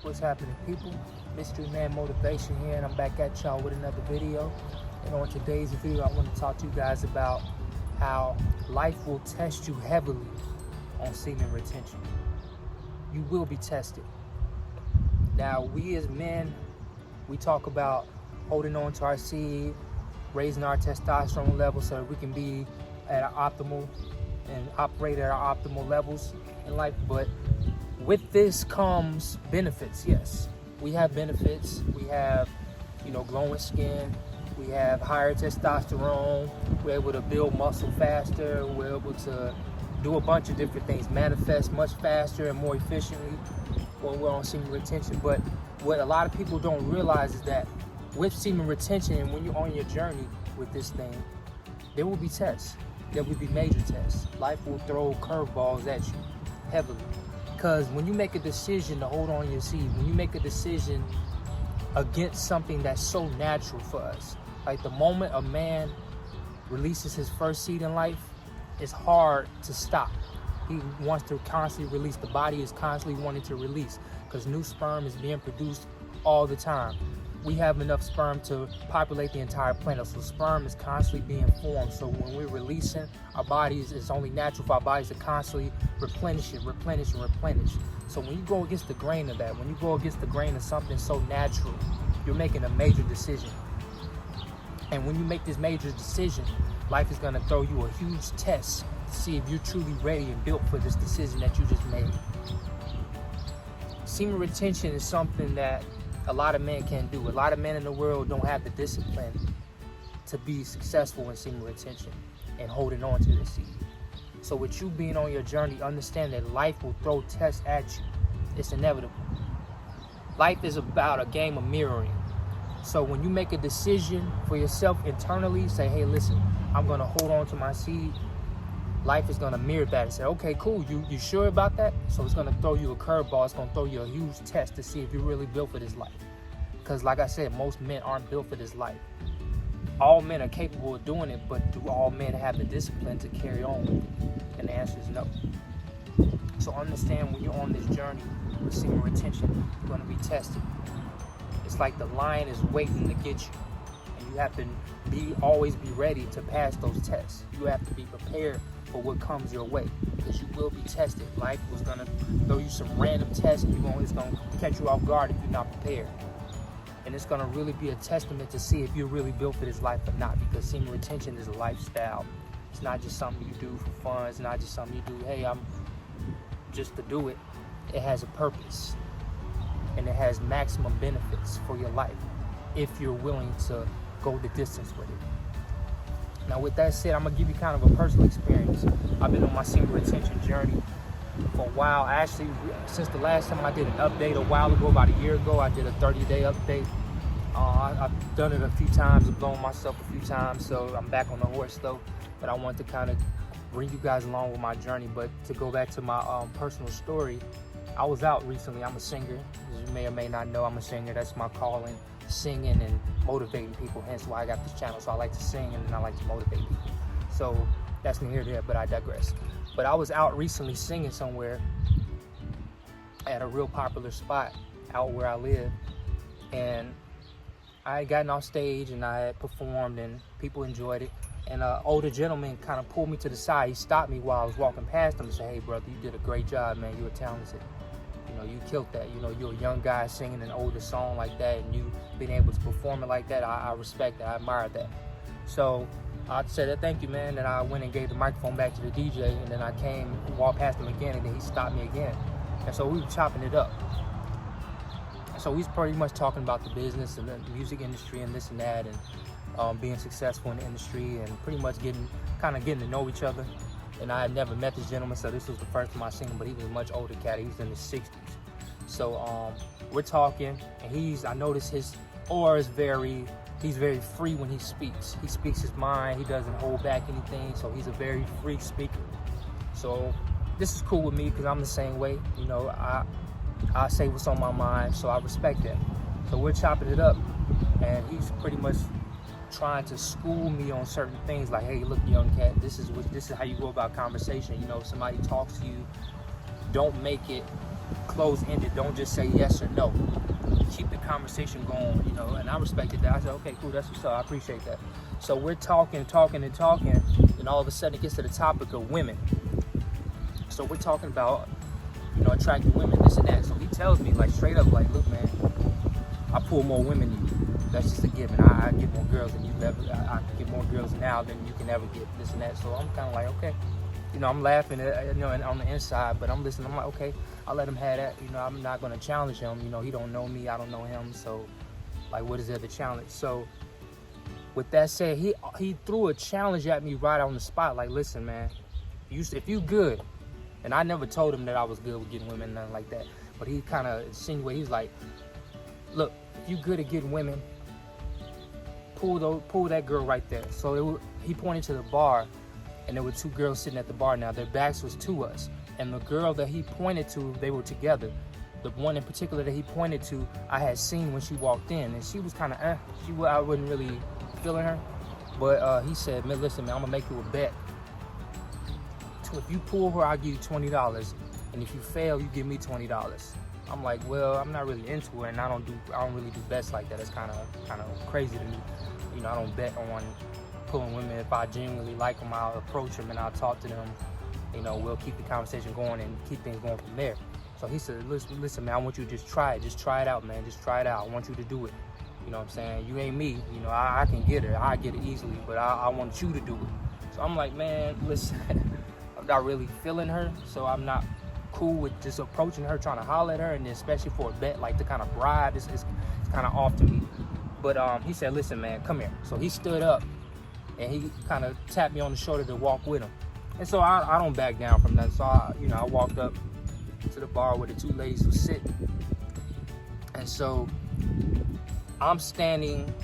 What's happening, people? Mystery Man Motivation here, and I'm back at y'all with another video. And on today's video, I want to talk to you guys about how life will test you heavily on semen retention. You will be tested. Now, we as men, we talk about holding on to our seed, raising our testosterone level so that we can be at our optimal and operate at our optimal levels in life. But with this comes benefits. Yes, we have benefits. We have, glowing skin. We have higher testosterone. We're able to build muscle faster. We're able to do a bunch of different things, manifest much faster and more efficiently when we're on semen retention. But what a lot of people don't realize is that with semen retention, and when you're on your journey with this thing, there will be tests. There will be major tests. Life will throw curveballs at you heavily. Because when you make a decision to hold on to your seed, when you make a decision against something that's so natural for us, like the moment a man releases his first seed in life, it's hard to stop. He wants to constantly release. The body is constantly wanting to release because new sperm is being produced all the time. We have enough sperm to populate the entire planet, so sperm is constantly being formed. So when we're releasing, our bodies, it's only natural for our bodies to constantly replenish. So when you go against the grain of that, when you go against the grain of something so natural, you're making a major decision. And when you make this major decision, life is going to throw you a huge test to see if you're truly ready and built for this decision that you just made. Semen retention is something that a lot of men can't do. A lot of men in the world don't have the discipline to be successful in semen retention and holding on to their seed. So with you being on your journey, understand that life will throw tests at you. It's inevitable. Life is about a game of mirroring. So when you make a decision for yourself internally, say, hey, listen, I'm going to hold on to my seed. Life is going to mirror that and say, okay, cool, you sure about that? So it's going to throw you a curveball. It's going to throw you a huge test to see if you're really built for this life. Because like I said, most men aren't built for this life. All men are capable of doing it, but do all men have the discipline to carry on with it? And the answer is no. So understand, when you're on this journey with semen retention, you're going to be tested. It's like the lion is waiting to get you. You have to always be ready to pass those tests. You have to be prepared for what comes your way, because you will be tested. Life was gonna throw you some random tests, and it's gonna catch you off guard if you're not prepared. And it's gonna really be a testament to see if you're really built for this life or not, because semen retention is a lifestyle. It's not just something you do for fun. It's not just something you do, hey, I'm just to do it. It has a purpose, and it has maximum benefits for your life if you're willing to go the distance with it. Now, with that said, I'm gonna give you kind of a personal experience. I've been on my semen retention journey for a while. Actually, since the last time I did an update a while ago, about a year ago, I did a 30-day update. I've done it a few times, I've blown myself a few times, so I'm back on the horse though. But I want to kind of bring you guys along with my journey. But to go back to my personal story, I was out recently. I'm a singer. As you may or may not know, I'm a singer. That's my calling. Singing and motivating people, hence why I got this channel. So I like to sing and I like to motivate people. So that's neither here nor there, but I digress. But I was out recently singing somewhere at a real popular spot out where I live, and I had gotten off stage and I had performed and people enjoyed it. And an older gentleman kind of pulled me to the side. He stopped me while I was walking past him and said, hey brother, you did a great job, man. You were talented. You killed that. You're a young guy singing an older song like that, and you being able to perform it like that, I respect that. I admire that. So I said, thank you, man. And I went and gave the microphone back to the DJ, and then I came, walked past him again, and then he stopped me again. And so we were chopping it up. So he's pretty much talking about the business and the music industry and this and that, and being successful in the industry, and pretty much getting to know each other. And I had never met this gentleman, so this was the first time I seen him, but he was a much older cat. He was in his 60s. So we're talking, and I noticed his aura is he's very free when he speaks. He speaks his mind. He doesn't hold back anything, so he's a very free speaker. So this is cool with me because I'm the same way. I say what's on my mind, so I respect that. So we're chopping it up, and he's pretty much trying to school me on certain things, like, hey, look, young cat, this is how you go about conversation. If somebody talks to you, don't make it close-ended. Don't just say yes or no. Keep the conversation going, you know, and I respected that. I said, okay, cool, that's what's up. I appreciate that. So we're talking, and all of a sudden it gets to the topic of women. So we're talking about, you know, attracting women, this and that. So he tells me, like, straight up, like, look, man, I pull more women than you. That's just a given. I get more girls than you ever. I get more girls now than you can ever get, this and that. So I'm kind of like, okay. You know, I'm laughing, you know, on the inside, but I'm listening. I'm like, okay, I'll let him have that. You know, I'm not going to challenge him. You know, he don't know me. I don't know him. So, like, what is there to challenge? So, with that said, he threw a challenge at me right on the spot. Like, listen, man, if you good, and I never told him that I was good with getting women, nothing like that. But he kind of insinuated, he's like, look, if you good at getting women, pull that girl right there. So he pointed to the bar. And there were two girls sitting at the bar now. Their backs was to us. And the girl that he pointed to, they were together. The one in particular that he pointed to, I had seen when she walked in. And she was kind of, I wasn't really feeling her. But he said, man, listen, man, I'm going to make you a bet. If you pull her, I'll give you $20. And if you fail, you give me $20. I'm like, well, I'm not really into it. And I don't really do bets like that. It's kind of crazy to me. You know, I don't bet on pulling women. If I genuinely like them, I'll approach them and I'll talk to them. You know, we'll keep the conversation going and keep things going from there. So he said, listen, man, I want you to just try it. Just try it out, man. Just try it out. I want you to do it. You know what I'm saying? You ain't me. You know, I can get her. I get it easily, but I want you to do it. So I'm like, man, listen, I'm not really feeling her, so I'm not cool with just approaching her, trying to holler at her, and especially for a bet, like to kind of bribe. It's kind of off to me. But he said, listen, man, come here. So he stood up. And he kind of tapped me on the shoulder to walk with him. And so I don't back down from that. So, I walked up to the bar where the two ladies were sitting. And so I'm standing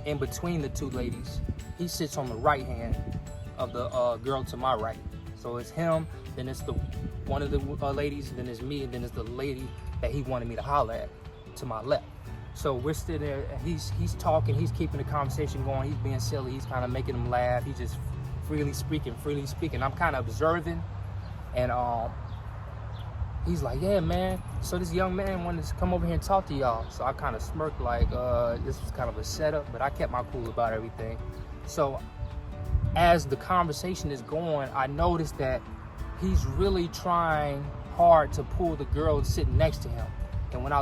in between the two ladies. He sits on the right hand of the girl to my right. So it's him, then it's one of the ladies, then it's me, and then it's the lady that he wanted me to holler at to my left. So we're sitting there, and he's talking, he's keeping the conversation going, he's being silly, he's kind of making them laugh, he's just freely speaking. I'm kind of observing, and he's like, yeah, man, so this young man wanted to come over here and talk to y'all. So I kind of smirked like, this was kind of a setup, but I kept my cool about everything. So as the conversation is going, I noticed that he's really trying hard to pull the girl sitting next to him. And when I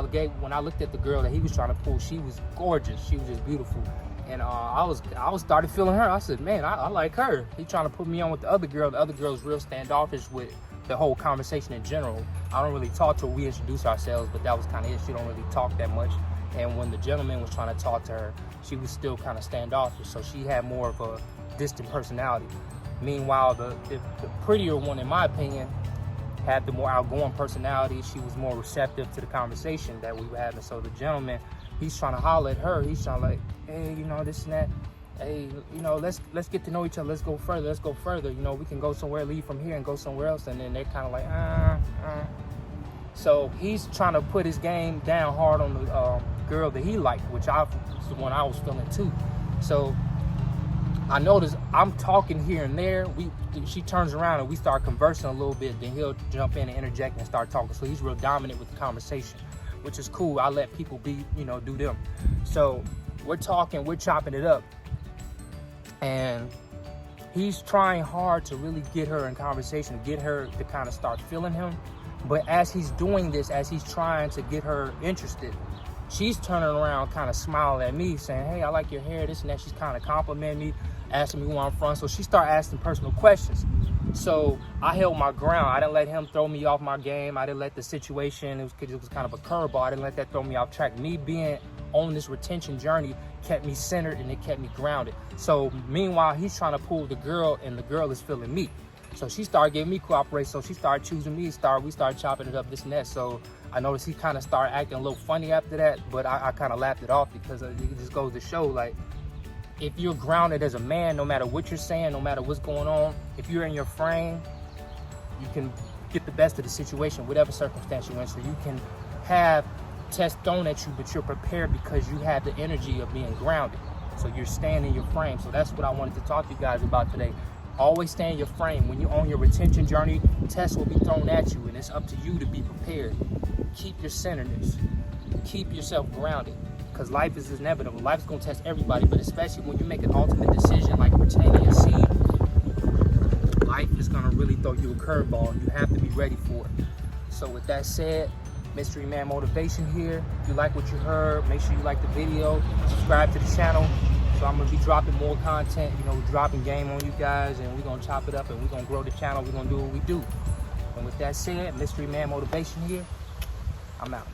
looked at the girl that he was trying to pull, she was gorgeous. She was just beautiful. And I started feeling her. I said, man, I like her. He trying to put me on with the other girl. The other girl's real standoffish with the whole conversation in general. I don't really talk to her. We introduce ourselves, but that was kind of it. She don't really talk that much. And when the gentleman was trying to talk to her, she was still kind of standoffish. So she had more of a distant personality. Meanwhile, the prettier one, in my opinion, had the more outgoing personality. She was more receptive to the conversation that we were having. So the gentleman, he's trying to holler at her. He's trying to like, hey, you know, this and that. Hey, you know, let's get to know each other. Let's go further. You know, we can go somewhere, leave from here and go somewhere else. And then they're kind of like, So he's trying to put his game down hard on the girl that he liked, which was the one I was feeling too. So I noticed I'm talking here and there. She turns around and we start conversing a little bit. Then he'll jump in and interject and start talking. So he's real dominant with the conversation, which is cool. I let people be, you know, do them. So we're talking, we're chopping it up. And he's trying hard to really get her in conversation, get her to kind of start feeling him. But as he's doing this, as he's trying to get her interested, she's turning around kind of smiling at me saying, hey, I like your hair, this and that. She's kind of complimenting me, asking me where I'm from. So she started asking personal questions. So I held my ground. I didn't let him throw me off my game. I didn't let the situation, it was kind of a curveball. I didn't let that throw me off track. Me being on this retention journey kept me centered and it kept me grounded. So meanwhile, he's trying to pull the girl and the girl is feeling me. So she started giving me cooperation. So she started choosing me. We started chopping it up, this and that. So I noticed he kind of started acting a little funny after that, but I kind of laughed it off because it just goes to show, like, if you're grounded as a man, no matter what you're saying, no matter what's going on, if you're in your frame, you can get the best of the situation, whatever circumstance you're in. So you can have tests thrown at you, but you're prepared because you have the energy of being grounded. So you're staying in your frame. So that's what I wanted to talk to you guys about today. Always stay in your frame. When you're on your retention journey, tests will be thrown at you, and it's up to you to be prepared. Keep your centeredness. Keep yourself grounded, because life is inevitable. Life's going to test everybody, but especially when you make an ultimate decision like retaining your seed, life is going to really throw you a curveball, and you have to be ready for it. So with that said, Mystery Man Motivation here. If you like what you heard, make sure you like the video, subscribe to the channel. So I'm going to be dropping more content, dropping game on you guys, and we're going to chop it up, and we're going to grow the channel. We're going to do what we do. And with that said, Mystery Man Motivation here. I'm out.